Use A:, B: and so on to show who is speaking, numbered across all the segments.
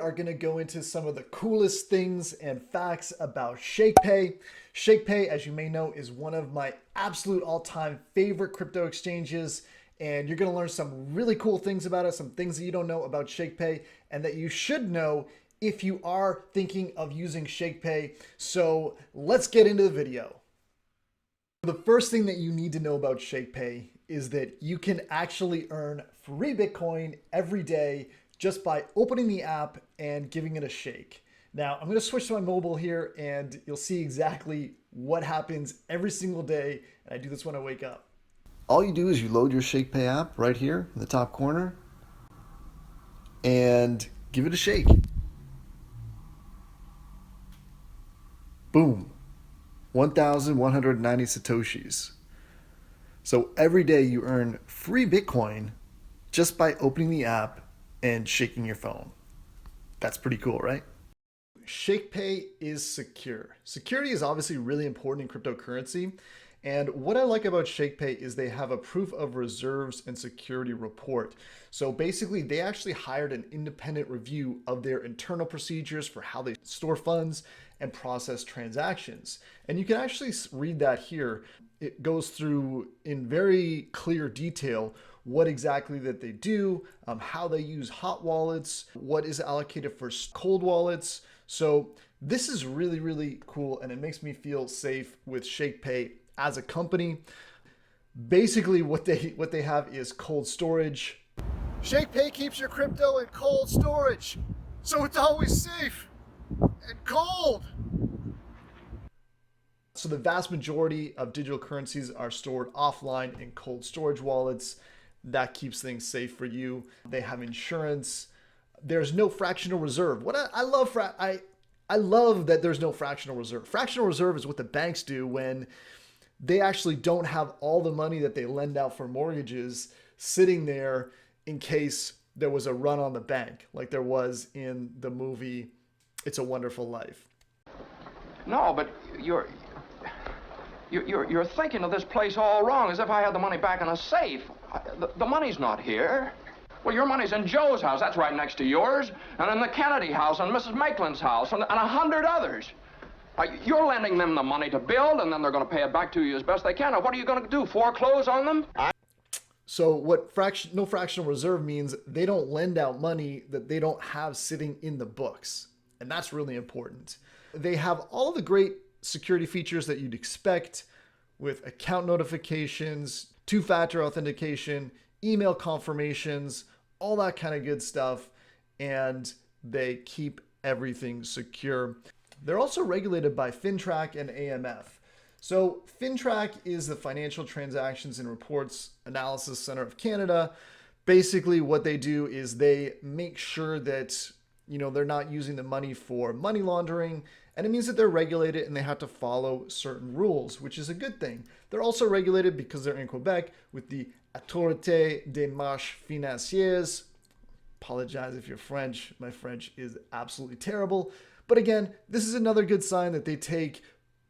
A: are going to go into some of the coolest things and facts about Shakepay. Shakepay, as you may know, is one of my absolute all-time favorite crypto exchanges, and you're going to learn some really cool things about it, some things that you don't know about Shakepay and that you should know if you are thinking of using Shakepay. So let's get into the video. The first thing that you need to know about Shakepay is that you can actually earn free Bitcoin every day just by opening the app and giving it a shake. Now, I'm going to switch to my mobile here and you'll see exactly what happens every single day. And I do this when I wake up.
B: All you do is you load your Shakepay app right here in the top corner and give it a shake. Boom. 1,190 Satoshis. So every day you earn free Bitcoin just by opening the app and shaking your phone. That's pretty cool, right?
A: Shakepay is secure. Security is obviously really important in cryptocurrency. And what I like about Shakepay is they have a proof of reserves and security report. So basically they actually hired an independent review of their internal procedures for how they store funds and process transactions. And you can actually read that here. It goes through in very clear detail what exactly that they do, how they use hot wallets, what is allocated for cold wallets. So this is really, really cool, and it makes me feel safe with Shakepay as a company. Basically what they have is cold storage.
B: Shakepay keeps your crypto in cold storage, so it's always safe and cold.
A: So the vast majority of digital currencies are stored offline in cold storage wallets. That keeps things safe for you. They have insurance. There's no fractional reserve. What I love, I love that there's no fractional reserve. Fractional reserve is what the banks do when they actually don't have all the money that they lend out for mortgages sitting there in case there was a run on the bank, like there was in the movie It's a Wonderful Life.
C: No, but you're thinking of this place all wrong, as if I had the money back in a safe. The money's not here. Well, your money's in Joe's house. That's right next to yours. And in the Kennedy house, and Mrs. Maitland's house, and 100 others. You're lending them the money to build, and then they're going to pay it back to you as best they can. Now, what are you going to do, foreclose on them?
A: So what no fractional reserve means, they don't lend out money that they don't have sitting in the books. And that's really important. They have all the great security features that you'd expect with account notifications, two-factor authentication, email confirmations, all that kind of good stuff. And they keep everything secure. They're also regulated by Fintrac and AMF. So Fintrac is the Financial Transactions and Reports Analysis Center of Canada. Basically what they do is they make sure that they're not using the money for money laundering, and it means that they're regulated and they have to follow certain rules, which is a good thing. They're also regulated because they're in Quebec with the Autorité des Marchés Financiers. Apologize if you're French. My French is absolutely terrible. But again, this is another good sign that they take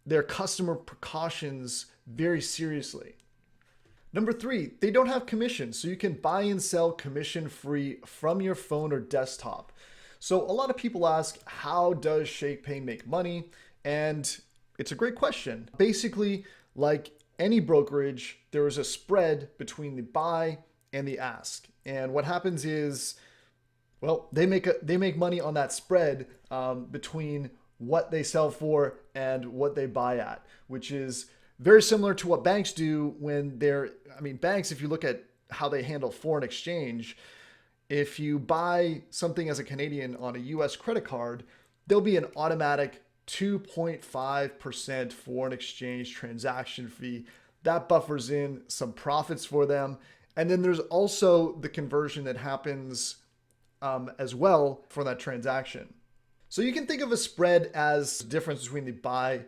A: their customer precautions very seriously. Number 3, they don't have commissions, so you can buy and sell commission-free from your phone or desktop. So a lot of people ask, how does Shakepay make money? And it's a great question. Basically, like any brokerage, there is a spread between the buy and the ask. And what happens is, well, they make money on that spread between what they sell for and what they buy at, which is very similar to what banks do when banks, if you look at how they handle foreign exchange, if you buy something as a Canadian on a US credit card, there'll be an automatic 2.5% foreign exchange transaction fee. That buffers in some profits for them. And then there's also the conversion that happens as well for that transaction. So you can think of a spread as the difference between the buy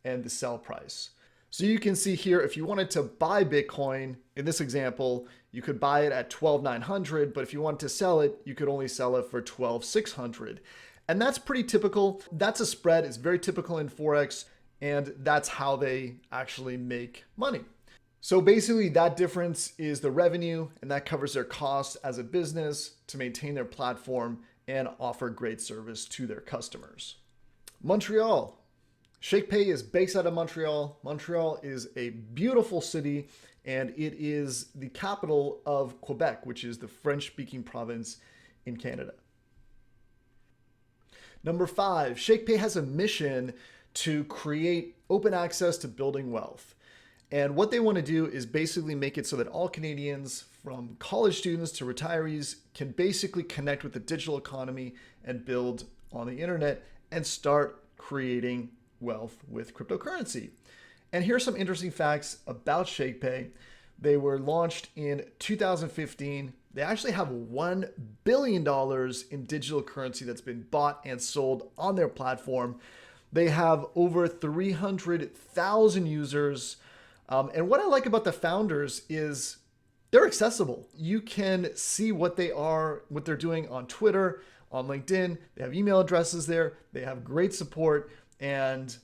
A: and the sell price. So you can see here, if you wanted to buy Bitcoin, in this example, you could buy it at 12,900, but if you wanted to sell it, you could only sell it for 12,600. And that's pretty typical. That's a spread. It's very typical in Forex, and that's how they actually make money. So basically that difference is the revenue, and that covers their costs as a business to maintain their platform and offer great service to their customers. Montreal. Shakepay is based out of Montreal. Montreal is a beautiful city, and it is the capital of Quebec, which is the French-speaking province in Canada. Number 5, Shakepay has a mission to create open access to building wealth. And what they want to do is basically make it so that all Canadians, from college students to retirees, can basically connect with the digital economy and build on the internet and start creating wealth with cryptocurrency. And here's some interesting facts about Shakepay. They were launched in 2015. They actually have $1 billion in digital currency that's been bought and sold on their platform. They have over 300,000 users. And what I like about the founders is they're accessible. You can see what they're doing on Twitter, on LinkedIn. They have email addresses there. They have great support. And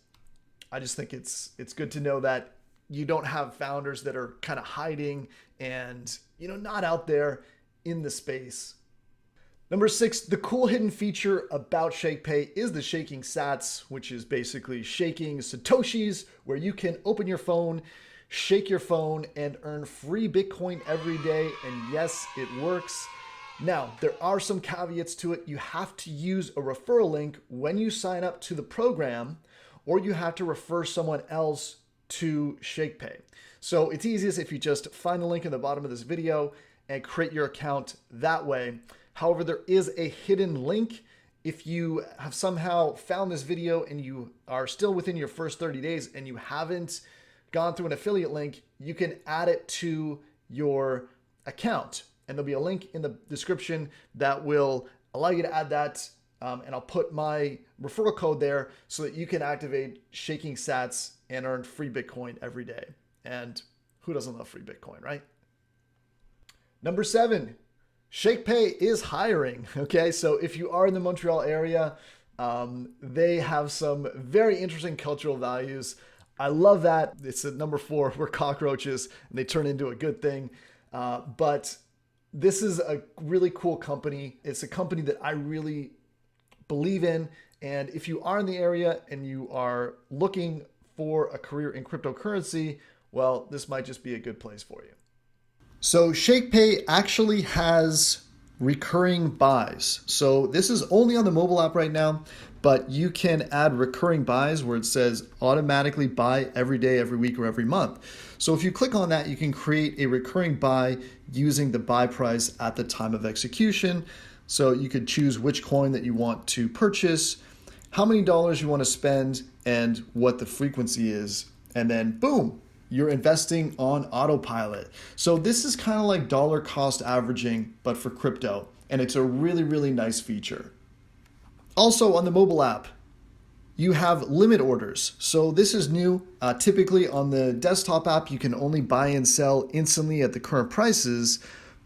A: I just think it's good to know that you don't have founders that are kind of hiding and, not out there in the space. Number 6, the cool hidden feature about Shakepay is the ShakingSats, which is basically shaking Satoshis, where you can open your phone, shake your phone, and earn free Bitcoin every day. And yes, it works. Now, there are some caveats to it. You have to use a referral link when you sign up to the program, or you have to refer someone else to Shakepay. So it's easiest if you just find the link in the bottom of this video and create your account that way. However, there is a hidden link. If you have somehow found this video and you are still within your first 30 days and you haven't gone through an affiliate link, you can add it to your account. And there'll be a link in the description that will allow you to add that. And I'll put my referral code there so that you can activate ShakingSats and earn free Bitcoin every day. And who doesn't love free Bitcoin, right? Number 7, Shakepay is hiring. Okay, so if you are in the Montreal area, they have some very interesting cultural values. I love that. It's at number 4, we're cockroaches, and they turn into a good thing. But this is a really cool company. It's a company that I really believe in. And if you are in the area and you are looking for a career in cryptocurrency, well, this might just be a good place for you. So Shakepay actually has recurring buys. So this is only on the mobile app right now, but you can add recurring buys where it says automatically buy every day, every week, or every month. So if you click on that, you can create a recurring buy using the buy price at the time of execution. So you could choose which coin that you want to purchase, how many dollars you want to spend, and what the frequency is. And then boom, you're investing on autopilot. So this is kind of like dollar cost averaging, but for crypto. And it's a really, really nice feature. Also on the mobile app, you have limit orders. So this is new. Typically on the desktop app, you can only buy and sell instantly at the current prices.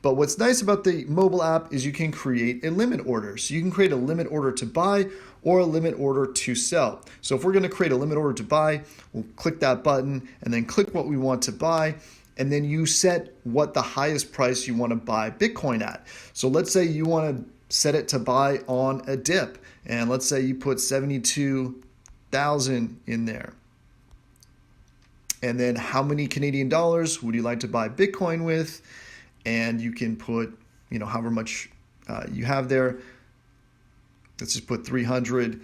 A: But what's nice about the mobile app is you can create a limit order. So you can create a limit order to buy or a limit order to sell. So if we're going to create a limit order to buy, we'll click that button and then click what we want to buy. And then you set what the highest price you want to buy Bitcoin at. So let's say you want to set it to buy on a dip. And let's say you put 72,000 in there. And then how many Canadian dollars would you like to buy Bitcoin with? And you can put, however much you have there. Let's just put 300.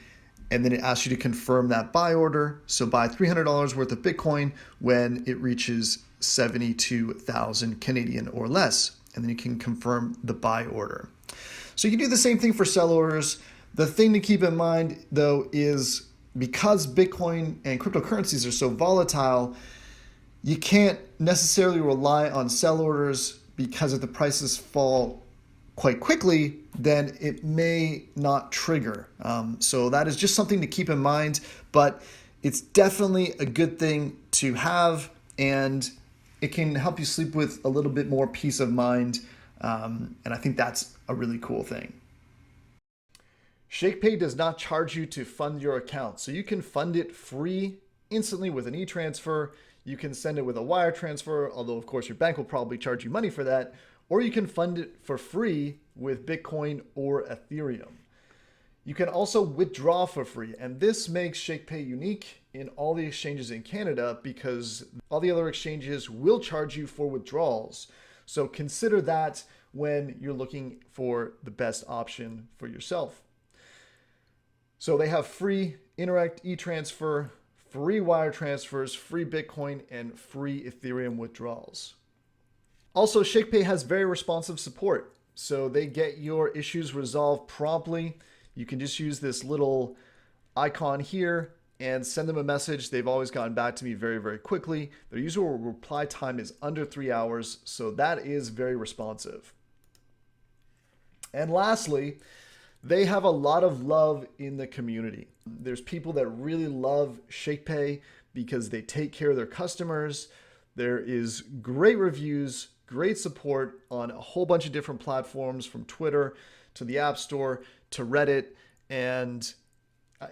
A: And then it asks you to confirm that buy order. So buy $300 worth of Bitcoin when it reaches 72,000 Canadian or less. And then you can confirm the buy order. So you can do the same thing for sell orders. The thing to keep in mind, though, is because Bitcoin and cryptocurrencies are so volatile, you can't necessarily rely on sell orders, because if the prices fall quite quickly, then it may not trigger. So that is just something to keep in mind, but it's definitely a good thing to have, and it can help you sleep with a little bit more peace of mind. And I think that's a really cool thing. Shakepay does not charge you to fund your account. So you can fund it free instantly with an e-transfer. You can send it with a wire transfer, although of course your bank will probably charge you money for that. Or you can fund it for free with Bitcoin or Ethereum. You can also withdraw for free, and this makes Shakepay unique in all the exchanges in Canada because all the other exchanges will charge you for withdrawals. So consider that when you're looking for the best option for yourself. So they have free Interact e-transfer, free wire transfers, free Bitcoin, and free Ethereum withdrawals. Also, Shakepay has very responsive support. So they get your issues resolved promptly. You can just use this little icon here and send them a message. They've always gotten back to me very, very quickly. Their usual reply time is under 3 hours, so that is very responsive. And lastly, they have a lot of love in the community. There's people that really love Shakepay because they take care of their customers. There is great reviews, great support on a whole bunch of different platforms, from Twitter to the App Store to Reddit and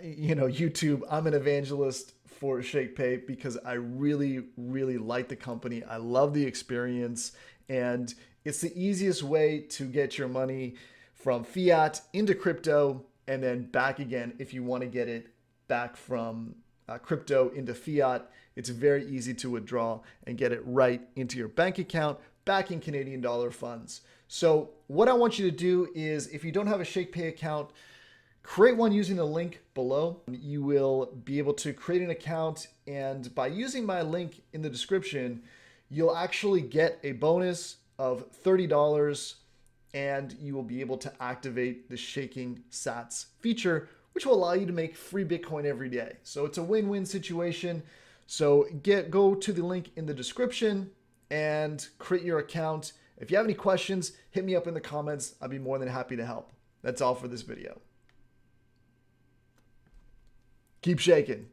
A: YouTube. I'm an evangelist for Shakepay because I really, really like the company. I love the experience, and it's the easiest way to get your money from fiat into crypto and then back again if you want to get it back from crypto into fiat. It's very easy to withdraw and get it right into your bank account, back in Canadian dollar funds. So what I want you to do is, if you don't have a Shakepay account, create one using the link below. You will be able to create an account, and by using my link in the description, you'll actually get a bonus of $30, and you will be able to activate the ShakingSats feature, which will allow you to make free Bitcoin every day. So it's a win-win situation. So go to the link in the description and create your account. If you have any questions, hit me up in the comments. I'd be more than happy to help. That's all for this video. Keep shaking.